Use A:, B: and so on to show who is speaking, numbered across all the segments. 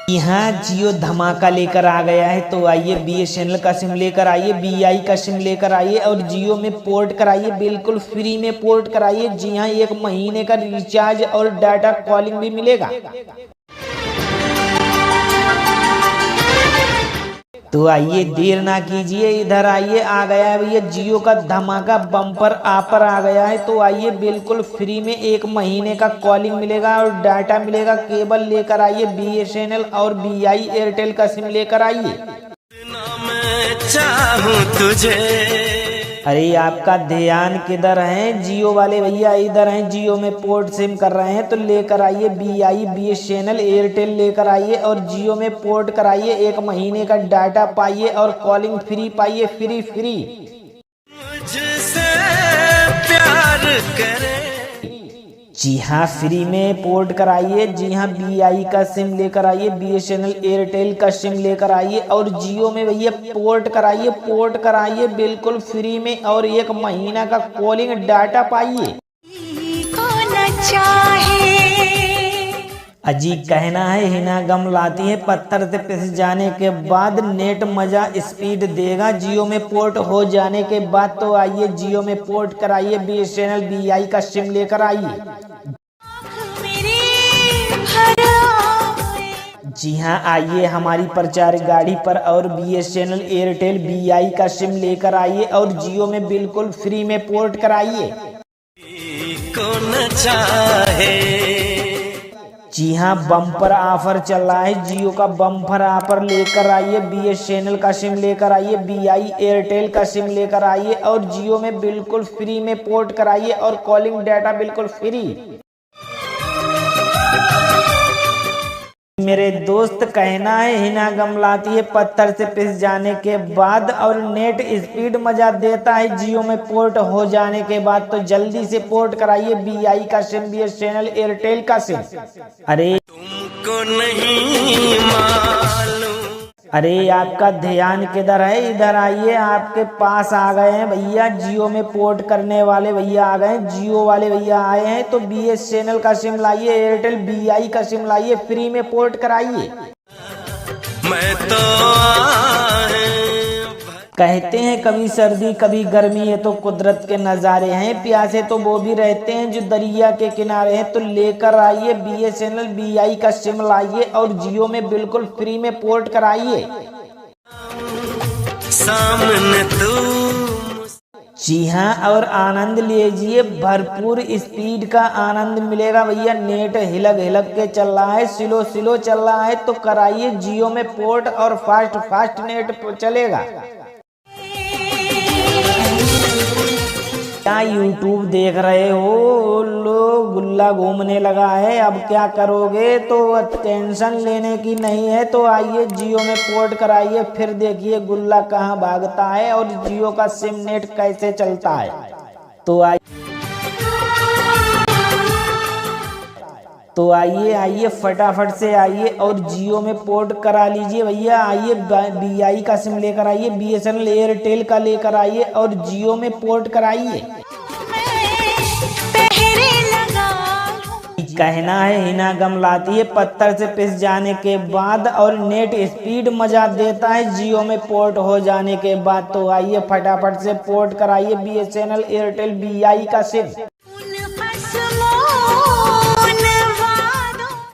A: यहाँ जियो धमाका लेकर आ गया है। तो आइए BSNL का सिम लेकर आइए, BI का सिम लेकर आइए और जियो में पोर्ट कराइए, बिल्कुल फ्री में पोर्ट कराइए। जी हाँ, 1 महीने का रिचार्ज और डाटा कॉलिंग भी मिलेगा। तो आइए देर ना कीजिए, इधर आइए। आ गया है भैया जियो का धमाका बम्पर ऑफर आ गया है। तो आइए बिल्कुल फ्री में 1 महीने का कॉलिंग मिलेगा और डाटा मिलेगा। केबल लेकर आइए, BSNL और BI एयरटेल का सिम लेकर आइए। चाहूं तुझे। अरे आपका ध्यान किधर है? जियो वाले भैया इधर हैं, जियो में पोर्ट सिम कर रहे हैं। तो लेकर आइए BI BSNL एयरटेल लेकर आइए और जियो में पोर्ट कराइए। 1 महीने का डाटा पाइए और कॉलिंग फ्री पाइए, फ्री। मुझसे प्यार करे। जी हाँ, फ्री में पोर्ट कराइए। जी हाँ, BI का सिम लेकर आइए, BSNL एयरटेल का सिम लेकर आइए और जियो में भैया पोर्ट कराइए बिल्कुल फ्री में और 1 महीना का कॉलिंग डाटा पाइए। अजी कहना है हिना गम लाती है, पत्थर से पिस जाने के बाद नेट मजा स्पीड देगा जियो में पोर्ट हो जाने के बाद। तो आइए जियो में पोर्ट कराइए, BSNL BI का सिम लेकर आइए। जी हाँ, आइए हमारी प्रचार गाड़ी पर और BSNL एयरटेल BI का सिम लेकर आइए और जियो में बिल्कुल फ्री में पोर्ट कराइए। कौन चाहे। जी हाँ, बम्पर ऑफर चल रहा है, जियो का बम्पर ऑफर लेकर आइए। BSNL का सिम लेकर आइए, BI एयरटेल का सिम लेकर आइए और जियो में बिल्कुल फ्री में पोर्ट कराइए और कॉलिंग डाटा बिल्कुल फ्री। मेरे दोस्त कहना है हिना गम लाती है, पत्थर से पिस जाने के बाद और नेट स्पीड मजा देता है जियो में पोर्ट हो जाने के बाद। तो जल्दी से पोर्ट कराइए BI का सिम, BSNL एयरटेल का सिम। अरे तुमको नहीं मालूम। अरे आपका ध्यान किधर है? इधर आइए, आपके पास आ गए हैं भैया जियो में पोर्ट करने वाले भैया आ गए हैं। जियो वाले भैया आए हैं तो BSNL का सिम लाइए, एयरटेल BI का सिम लाइए, फ्री में पोर्ट कराइए। मैं तो कहते हैं कभी सर्दी कभी गर्मी, ये तो कुदरत के नज़ारे हैं। प्यासे तो वो भी रहते हैं जो दरिया के किनारे हैं। तो लेकर आइए BSNL BI का सिम लाइए और जियो में बिल्कुल फ्री में पोर्ट कराइए। सामने तू। जी हाँ, और आनंद लीजिए, भरपूर स्पीड का आनंद मिलेगा भैया। नेट हिलक के चल रहा है, स्लो चल रहा है। तो कराइए जियो में पोर्ट और फास्ट नेट चलेगा। क्या YouTube देख रहे हो? लो गुल्ला घूमने लगा है, अब क्या करोगे? तो टेंशन लेने की नहीं है। तो आइए जियो में पोर्ट कराइए, फिर देखिए गुल्ला कहाँ भागता है और जियो का सिम नेट कैसे चलता है। तो आइए फटाफट से आइए और जियो में पोर्ट करा लीजिए भैया। आइए BI का सिम लेकर आइए, BSNL एयरटेल का लेकर आइए और जियो में पोर्ट कराइए। कहना है हिना गम लाती है, पत्थर से पिस जाने के बाद और नेट स्पीड मजा देता है जियो में पोर्ट हो जाने के बाद। तो आइए फटाफट से पोर्ट कराइए BSNL एयरटेल BI का सिम।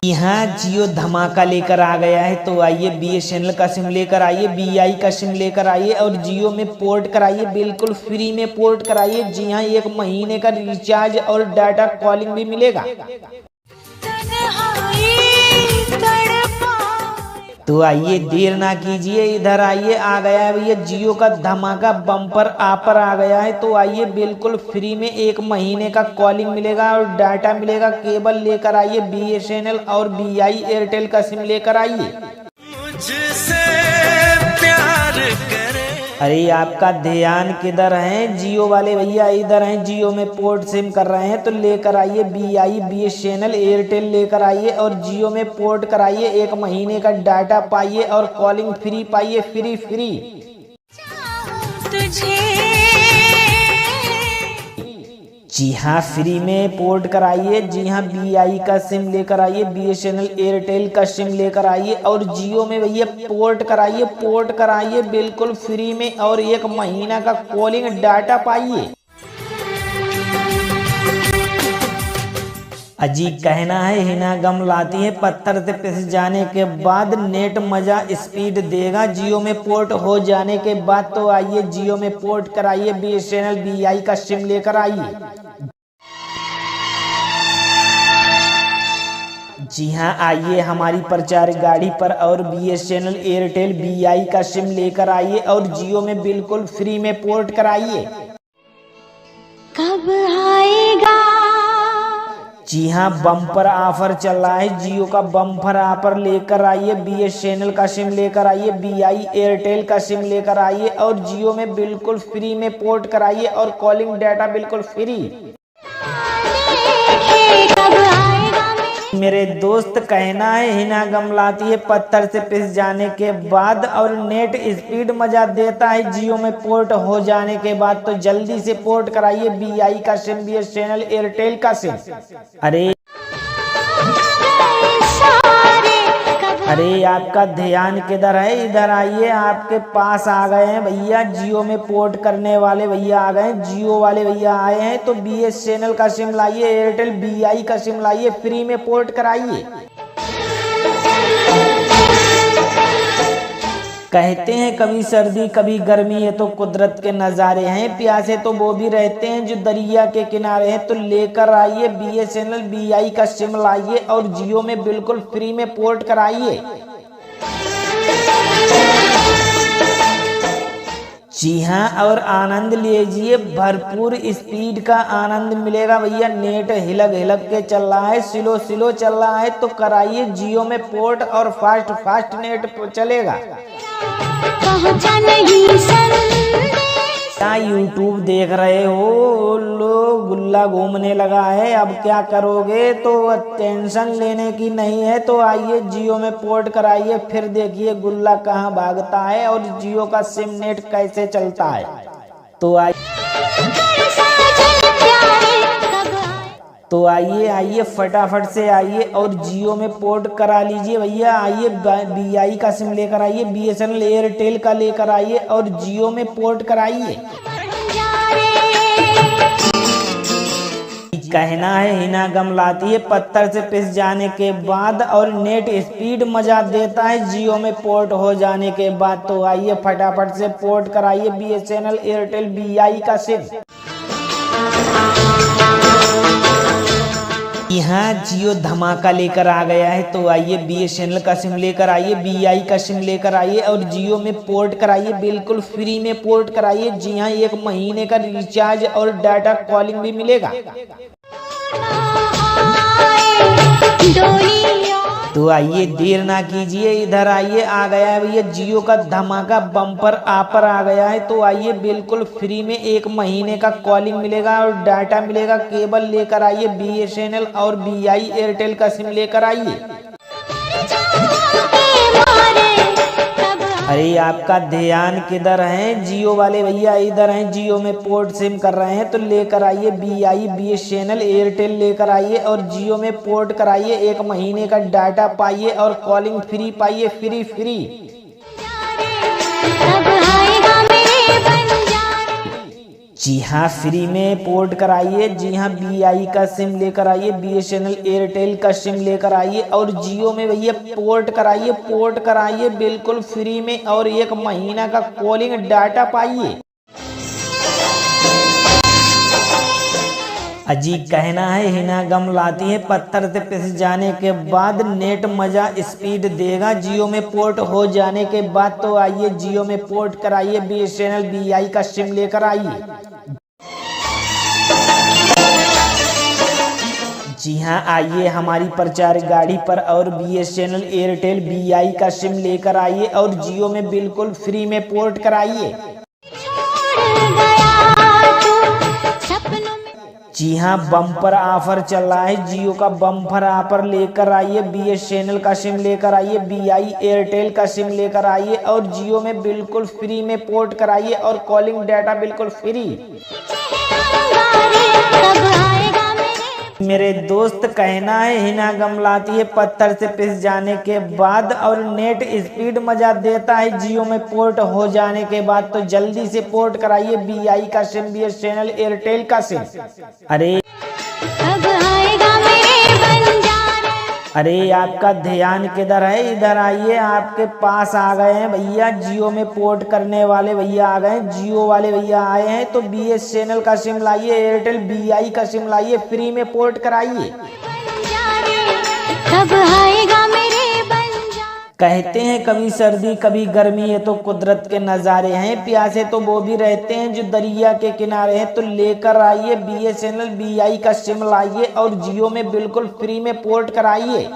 A: यहाँ जियो धमाका लेकर आ गया है। तो आइए BSNL का सिम लेकर आइए, BI का सिम लेकर आइए और जियो में पोर्ट कराइए, बिल्कुल फ्री में पोर्ट कराइए। जी हाँ, 1 महीने का रिचार्ज और डाटा कॉलिंग भी मिलेगा। तो आइए देर ना कीजिए, इधर आइए। आ गया है भैया जियो का धमाका बम्पर ऑफर आ गया है। तो आइए बिल्कुल फ्री में 1 महीने का कॉलिंग मिलेगा और डाटा मिलेगा। केबल लेकर आइए, BSNL और BI एयरटेल का सिम लेकर आइए। मुझसे प्यार करे। अरे आपका ध्यान किधर है? जियो वाले भैया इधर हैं, जियो में पोर्ट सिम कर रहे हैं। तो लेकर आइए BI BSNL एयरटेल लेकर आइए और जियो में पोर्ट कराइए। 1 महीने का डाटा पाइए और कॉलिंग फ्री पाइए, फ्री। जी हाँ, फ्री में पोर्ट कराइए। जी हाँ, BI का सिम लेकर आइए, BSNL एयरटेल का सिम लेकर आइए और जियो में भैया पोर्ट कराइए बिल्कुल फ्री में और 1 महीना का कॉलिंग डाटा पाइए। अजी कहना है हिना गम लाती है, पत्थर से पिस जाने के बाद नेट मजा स्पीड देगा जियो में पोर्ट हो जाने के बाद। तो आइए जियो में पोर्ट कराइए, BSNL BI का सिम लेकर आइए। जी हाँ, आइए हमारी प्रचार गाड़ी पर और BSNL एयरटेल BI का सिम लेकर आइए और जियो में बिल्कुल फ्री में पोर्ट कराइए।
B: कब आएगा?
A: जी हाँ, बम्पर ऑफर चल रहा है, जियो का बम्पर ऑफर लेकर आइए, BSNL का सिम लेकर आइए, BI एयरटेल का सिम लेकर आइए और जियो में बिल्कुल फ्री में पोर्ट कराइए और कॉलिंग डाटा बिल्कुल फ्री। मेरे दोस्त कहना है हिना गम लाती है, पत्थर से पिस जाने के बाद और नेट स्पीड मजा देता है जियो में पोर्ट हो जाने के बाद। तो जल्दी से पोर्ट कराइए BI का सिम, BSNL एयरटेल का सिम। अरे आपका ध्यान किधर है? इधर आइए, आपके पास आ गए हैं भैया, जियो में पोर्ट करने वाले भैया आ गए हैं, जियो वाले भैया आए हैं। तो BSNL का सिम लाइए, एयरटेल BI का सिम लाइए, फ्री में पोर्ट कराइए। कहते हैं कभी सर्दी कभी गर्मी, ये तो कुदरत के नज़ारे हैं, प्यासे तो वो भी रहते हैं जो दरिया के किनारे हैं। तो लेकर आइए BSNL BI का सिम लाइए और जियो में बिल्कुल फ्री में पोर्ट कराइए। जी हाँ, और आनंद लीजिए, भरपूर स्पीड का आनंद मिलेगा भैया। नेट हिलक के चल रहा है, स्लो चल रहा है, तो कराइए जियो में पोर्ट और फास्ट नेट चलेगा। क्या यूट्यूब देख रहे हो? लो गुल्ला घूमने लगा है, अब क्या करोगे? तो टेंशन लेने की नहीं है, तो आइए जियो में पोर्ट कराइए, फिर देखिए गुल्ला कहाँ भागता है और जियो का सिम नेट कैसे चलता है। तो आइए फटाफट से आइए और जियो में पोर्ट करा लीजिए भैया। आइए BI का सिम लेकर आइए, BSNL एयरटेल का लेकर आइए और जियो में पोर्ट कराइए। कहना है हिना गम लाती है, पत्थर से पिस जाने के बाद और नेट स्पीड मजा देता है जियो में पोर्ट हो जाने के बाद। तो आइए फटाफट से पोर्ट कराइए BSNL एयरटेल BI का सिम। यहाँ जियो धमाका लेकर आ गया है, तो आइए BSNL का सिम लेकर आइए, BI का सिम लेकर आइए और जियो में पोर्ट कराइए, बिल्कुल फ्री में पोर्ट कराइए। जी हाँ, 1 महीने का रिचार्ज और डाटा कॉलिंग भी मिलेगा। तो आइए देर ना कीजिए, इधर आइए, आ गया है भैया जियो का धमाका बम्पर ऑफर आ गया है। तो आइए बिल्कुल फ्री में 1 महीने का कॉलिंग मिलेगा और डाटा मिलेगा। केबल लेकर आइए, BSNL और BI एयरटेल का सिम लेकर आइए। अरे आपका ध्यान किधर है? जियो वाले भैया इधर हैं, जियो में पोर्ट सिम कर रहे हैं। तो लेकर आइए BI BSNL एयरटेल लेकर आइए और जियो में पोर्ट कराइए, 1 महीने का डाटा पाइए और कॉलिंग फ्री पाइए, फ्री। जी हाँ, फ्री में पोर्ट कराइए। जी हाँ, BI का सिम लेकर आइए, BSNL एयरटेल का सिम लेकर आइए और जियो में भैया पोर्ट कराइए बिल्कुल फ्री में और 1 महीना का कॉलिंग डाटा पाइए। अजी कहना है हिना गम लाती है, पत्थर से पिस जाने के बाद नेट मजा स्पीड देगा जियो में पोर्ट हो जाने के बाद। तो आइए जियो में पोर्ट कराइए, BSNL BI का सिम लेकर आइए। जी हाँ, आइए हमारी प्रचार गाड़ी पर और BSNL एयरटेल BI का सिम लेकर आइए और जियो में बिल्कुल फ्री में पोर्ट कराइए। जी हाँ, बम्पर ऑफर चल रहा है, जियो का बम्पर ऑफर लेकर आइए, BSNL का सिम लेकर आइए, BI एयरटेल का सिम लेकर आइए और जियो में बिल्कुल फ्री में पोर्ट कराइए और कॉलिंग डाटा बिल्कुल फ्री।
B: कब आएगा मेरे
A: मेरे दोस्त कहना है हिना गमलाती है पत्थर से पिस जाने के बाद और नेट स्पीड मजा देता है जियो में पोर्ट हो जाने के बाद। तो जल्दी से पोर्ट कराइए BI का सिम, BSNL एयरटेल का सिम। अरे
B: कब आएगा मेरे बंजारे।
A: अरे आपका ध्यान किधर है, इधर आइए, आपके पास आ गए हैं भैया। जियो में पोर्ट करने वाले भैया आ गए हैं, जियो वाले भैया आए हैं। तो BSNL का सिम लाइए, एयरटेल BI का सिम लाइए, फ्री में पोर्ट कराइए।
B: कब आएगा मेरे बंजारे।
A: कहते हैं कभी सर्दी कभी गर्मी, ये तो कुदरत के नज़ारे हैं। प्यासे तो वो भी रहते हैं जो दरिया के किनारे हैं। तो लेकर आइए BSNL BI का सिम लाइए और जियो में बिल्कुल फ्री में पोर्ट कराइए।